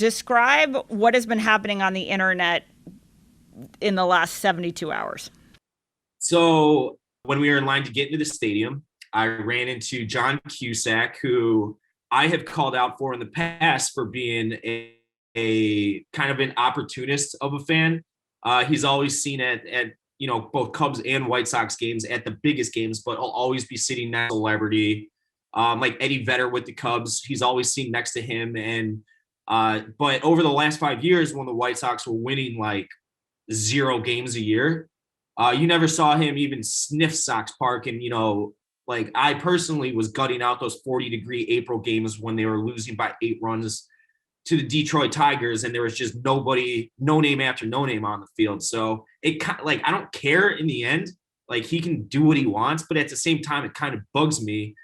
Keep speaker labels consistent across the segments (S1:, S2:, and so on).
S1: describe what has been happening on the internet in the last 72 hours.
S2: So when we were in line to get into the stadium, I ran into John Cusack, who I have called out for in the past for being a kind of an opportunist of a fan. He's always seen at both Cubs and White Sox games at the biggest games, but he'll always be sitting next to a celebrity. Like Eddie Vedder with the Cubs, he's always seen next to him. And but over the last 5 years, when the White Sox were winning like 0 games a year, you never saw him even sniff Sox Park. And like I personally was gutting out those 40-degree April games when they were losing by 8 runs to the Detroit Tigers, and there was just nobody, no name after no name on the field. So it like I don't care in the end. Like he can do what he wants, but at the same time, it kind of bugs me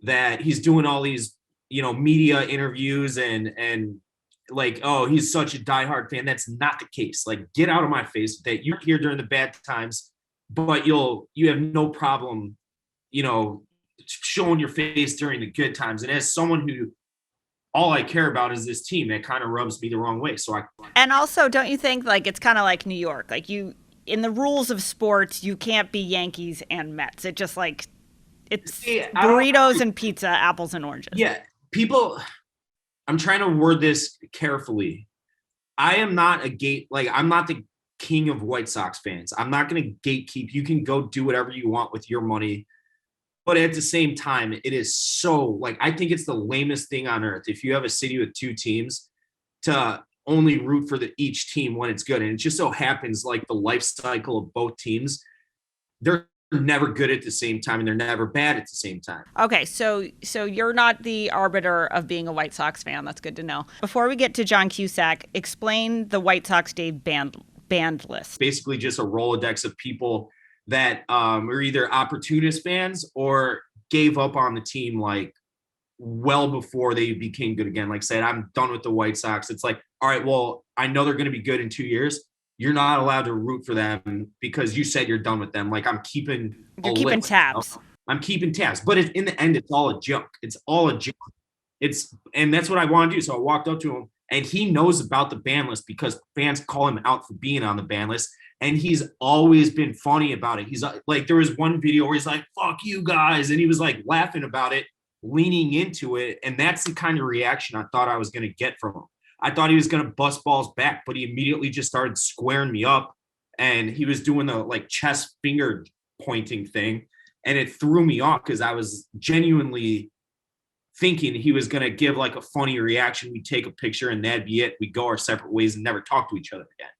S2: that he's doing all these, media interviews and like, oh, he's such a diehard fan. That's not the case. Like, get out of my face that you're here during the bad times, but you have no problem, showing your face during the good times. And as someone who all I care about is this team, that kind of rubs me the wrong way.
S1: And also, don't you think like it's kind of like New York? Like in the rules of sports, you can't be Yankees and Mets. It just like it's burritos and pizza, apples and oranges.
S2: Yeah, I'm trying to word this carefully. I'm not the king of White Sox fans. I'm not going to gatekeep. You can go do whatever you want with your money. But at the same time, it is so like, I think it's the lamest thing on earth. If you have a city with 2 teams to only root for each team when it's good. And it just so happens like the life cycle of both teams, they're never good at the same time and they're never bad at the same time.
S1: Okay, so you're not the arbiter of being a White Sox fan. That's good to know. Before we get to John Cusack, explain the White Sox Dave band list.
S2: Basically just a Rolodex of people that are either opportunist fans or gave up on the team like well before they became good again. Like said, I'm done with the White Sox. It's like, all right, well, I know they're going to be good in 2 years. You're not allowed to root for them because you said you're done with them. Like I'm keeping
S1: tabs.
S2: I'm keeping tabs. But in the end, it's all a joke. It's all a joke. And that's what I want to do. So I walked up to him and he knows about the ban list because fans call him out for being on the ban list. And he's always been funny about it. He's like, there was one video where he's like, fuck you guys. And he was like laughing about it, leaning into it. And that's the kind of reaction I thought I was going to get from him. I thought he was going to bust balls back, but he immediately just started squaring me up. And he was doing the like chest finger pointing thing. And it threw me off because I was genuinely thinking he was going to give like a funny reaction. We'd take a picture and that'd be it. We'd go our separate ways and never talk to each other again.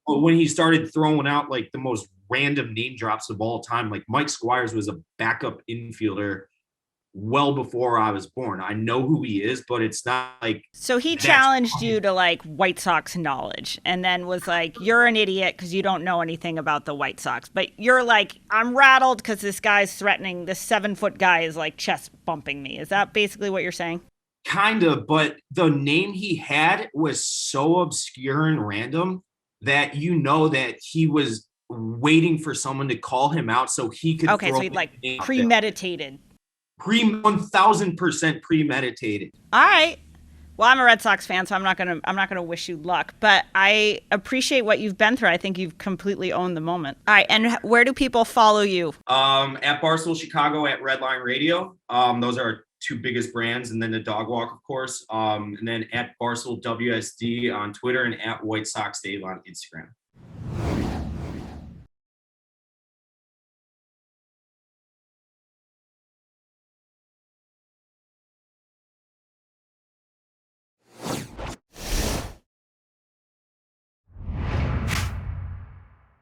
S2: But when he started throwing out like the most random name drops of all time, like Mike Squires was a backup infielder well before I was born. I know who he is, but it's not like.
S1: So he challenged you to like White Sox knowledge and then was like, you're an idiot because you don't know anything about the White Sox. But you're like, I'm rattled because this guy's threatening, this 7-foot guy is like chest bumping me. Is that basically what you're saying?
S2: Kind of, but the name he had was so obscure and random that that he was waiting for someone to call him out so he could.
S1: Okay, so he like premeditated.
S2: 1000% premeditated.
S1: All right. Well, I'm a Red Sox fan, so I'm not gonna wish you luck. But I appreciate what you've been through. I think you've completely owned the moment. All right, and where do people follow you?
S2: At Barstool Chicago, at Redline Radio. Those are our 2 biggest brands, and then the Dog Walk, of course. And then at Barstool WSD on Twitter and at White Sox Dave on Instagram.